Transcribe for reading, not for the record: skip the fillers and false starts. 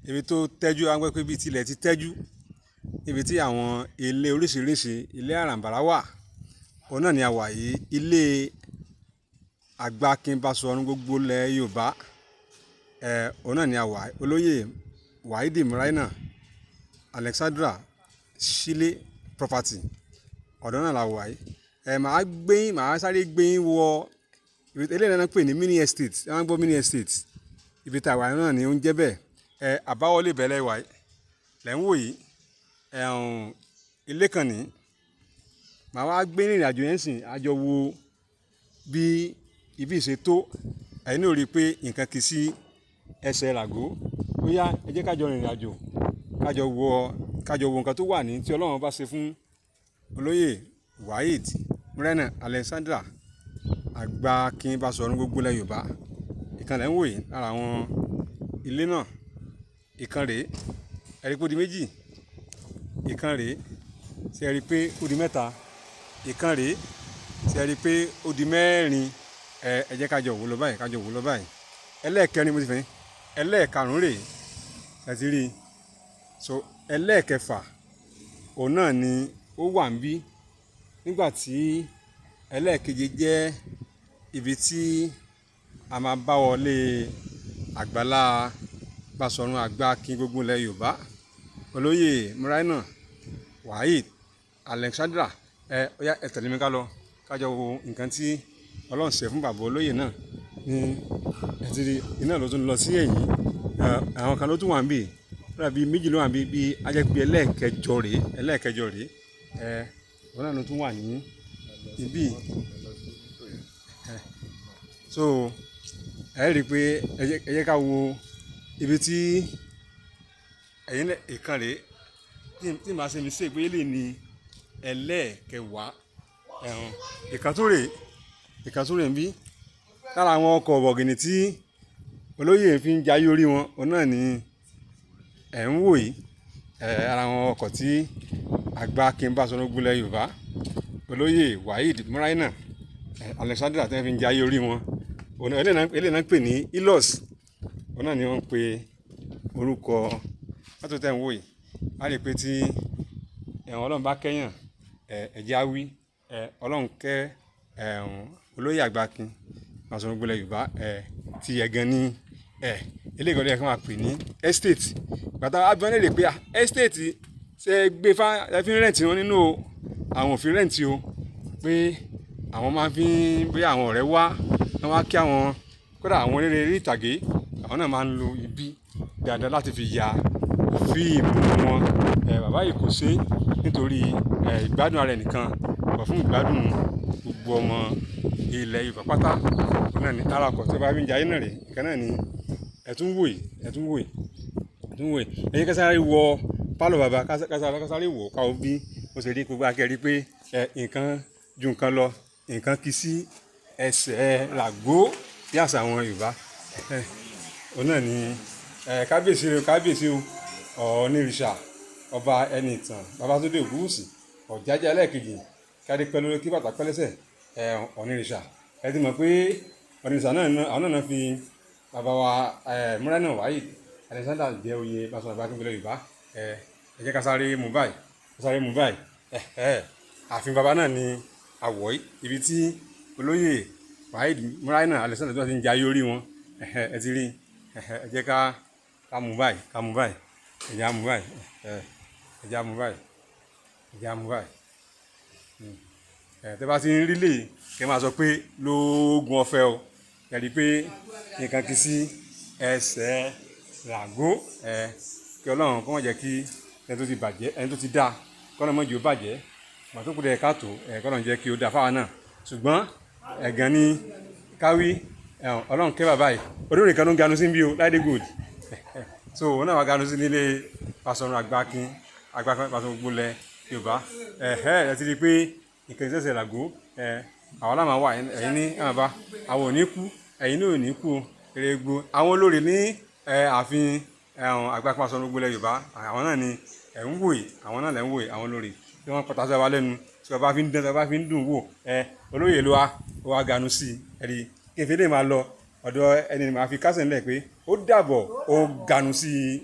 ibi tó tẹ́jú àwọn pé bíi tilẹ̀ ti tẹ́jú, ibi tí àwọn ilé oríṣiríṣi ilé àràǹbarà wà. Òun náà ni a wà yìí, ilé Àgbàkin Basọ̀run gbogbo ilẹ̀ Yorùbá. Òun náà ni a wà, olóyè Waheed Muraina Alexandra Shile property, ọ̀dọ̀ náà la wà yìí. Màá sáré gbé yín wọ eléyìí náà pè ní mini estate. Ẹ máa ń gbọ́ mini estate, ibi tá a wà náà ni ó ń jẹ́ bẹ́ẹ̀. Àbáwọlé bẹ̀lẹ̀ wà yìí lẹ́ ń wò yìí. Ilé kan ní màá wá gbé ní ìrìnàjò yẹn sìn, àjọ wo bí ibi ìṣe tó. Ẹ̀yin náà rí i pé nǹkan kì í sí ẹsẹ̀ ràgó. Ó yá, ẹ jẹ́ ká jọ rìnrìn àjò, ká jọ wo nǹkan tó wà ní tí Ọlọ́run bá ṣe fún olóyè Waheed Muraina Alexandra Àgbàkin Basọ̀run gbogbo ilẹ̀ Yorùbá. Ìkan lẹ́ ń wò yìí lára àwọn ilé náà. Ìkan rèé, ẹ rí pé ó di méjì. Ìkan rèé, ṣé ẹ rí pé ó di mẹ́ta. Ìkan rèé, ṣé ẹ rí pé ó di mẹ́rin. Ẹ jẹ́ ká jọ wò lọ báyìí, ká jọ wò lọ báyìí. Ẹlẹ́ẹ̀kẹrin mo ti fẹ́, ẹlẹ́ẹ̀karùn-ún rèé, ẹ ti rí i. So ẹlẹ́ẹ̀kẹfà òun náà ni ó wà ń bí. Nígbà tí ẹlẹ́ẹ̀keje jẹ́ ibi tí a máa bá wọlé àgbàlá Basọ̀run Àgbàkin gbogbo ilẹ̀ Yorùbá, olóyè Muraina Waheed Alexandra. Ó yá, ẹ tẹ̀lé mi ká lọ, ká jọ wo nǹkan tí Ọlọ́run ṣe fún bàbá olóyè náà. Ní ẹ ti rí iná ló tún lọ sí ẹ̀yìn. Àwọn kan ló tún wà ń bì, lọ́dà bíi méjì ló wà ń bí, bí ajẹ́pẹ́ ẹlẹ́ẹ̀kẹjọ rèé. Òun náà ló tún wà ní ibí. So ẹ rí i pé ẹ jẹ́ ká wo ibi tí ẹ̀yin ìkan rèé tí màá ṣe mi ṣe pé lè ní ẹlẹ́ẹ̀kẹwàá. Ìkan tó rèé ń bí. Lára àwọn ọkọ̀ bọ̀gìnì tí olóyè fi ń jayé orí wọn, òun náà ni ẹ̀ ń wò yìí. Ara àwọn ọkọ̀ tí Àgbàkin Basọ̀run gbogbo ilẹ̀ Yorùbá, olóyè Waheed Muraina Alexandra tí wọ́n fi ń jayé orí wọn. Eléyìí náà ń pè ní Hilux. Òun náà ni wọ́n ń pe orúkọ mọ́tò tẹ́ ń wò yìí. A rí i pé tí Ọlọ́run bá kẹ́yàn, ẹ̀jẹ̀ á wí. Ọlọ́run kẹ́ olóyè Àgbàkin Basọ̀run gbogbo ilẹ̀ Yorùbá ti ẹ̀gàn ní eléyìí kan lè kí wọ́n máa pè ní estate. Bàtà abẹ́rẹ́ lè pe estate ṣe gbé ẹ fi ń rẹ̀ǹtì wọn nínú àwọn òfin rẹ̀ǹtì o, pé àwọn máa fi bí àwọn ọ̀rẹ́ wá kí àwọn kódà àwọn eléré eré ìtàgé, àwọn náà máa ń lo ibi dáadáa láti fi ya fíìmù wọn. Bàbá yìí kò ṣe nítorí ìgbádùn ara ẹnìkan, bọ̀ fún ìgbádùn gbogbo ọmọ ilẹ̀ Yorùbá pátá. Òun náà ni ara ọkọ̀ tí ó bá fi ń jayé náà rèé. Ìkan náà ni ẹ tún wò yìí. Ẹ jẹ́ ká sáré wọ pálọ̀ bàbá, ká sáré wọ̀ ká o bí ó ṣe rí gbogbo akẹ́rí pé nǹkan ju nǹkan lọ, nǹkan kì í sí ẹsẹ̀ ràgó bí àṣà àwọn Yorùbá. Òun náà ni kábíyèsí o Ọ̀ọ̀nìrìṣà ọba Ẹnìtàn Babátúndé Ògúnwùsì Ọ̀jájá ẹlẹ́ẹ̀kejì, kádé pẹ́ lórí kí bàtà pẹ́ lẹ́sẹ̀. Ọ̀ọ̀nìrìṣà, ẹ ti mọ̀ pé Ọ̀ọ̀nìrìṣà náà àwọn náà fi bàbá wa Muraina Waheed Alexandra jẹ́ oyè Basọ̀run Àgbàkin gbogbo ilẹ̀ Yorùbá. Ẹ jẹ́ ká sáré mú báyìí. Ààfin bàbá náà ni àwọ̀ yìí, ibi tí olóyè Waheed Muraina Alexandra tó ti ń jayé orí wọn. Ẹ ti rí. Ẹ jẹ́ ká mú báyìí. Ẹ jẹ́ á mú báyìí. Tẹ́ bá ti ń rí lè kẹ́ máa sọ pé lóògùn ọ̀fẹ́ o. Ẹ rí i pé nǹkan kì í sí ẹsẹ̀ ràgó. Kí Ọlọ́run kó má jẹ́ kí ẹni tó ti bàjẹ́, ẹni tó ti dá, kí Ọlọ́run má jẹ́ ó bàjẹ́. Màá tó kú dẹ̀ káàtó, kí Ọlọ́run jẹ́ kí ó dá fáwa náà. Ṣùgbọ́n ẹ̀gàn ni káwí. Ọlọ́run kẹ́ bàbá yìí. Olórin kan ló ń ganu sí bí o, Láìdé Gold. So òun náà wá ganu sí nílé Basọ̀run Àgbàkin Basọ̀run gbogbo ilẹ̀ Yorùbá. Ẹ ti rí i pé nǹkan ìṣẹ̀ṣẹ̀ ràgó. Àwọn aláma wà, ẹ̀yin ní àmàbá. Àwọn ò ní kú, ẹ̀yin náà ò ní kú o. Eré gbó. Àwọn olórí ní ààfin Àgbàkin Basọ̀run gbogbo ilẹ̀ Yorùbá. Àwọn náà ni ẹ̀ ń wò yìí. Àwọn náà lẹ̀ ń wò yìí. Àwọn olórí tí wọ́n pátá sí wa lẹ́nu, tí wọ́n bá fi ń dùn wò. Olóyè ló wá ganu sí i. Ẹ̀rí kí n fi lè máa lọ ọ̀dọ̀ ẹni màá fi kásẹ̀ ńlẹ̀ pé ó dàbọ̀, ó ganu sí i.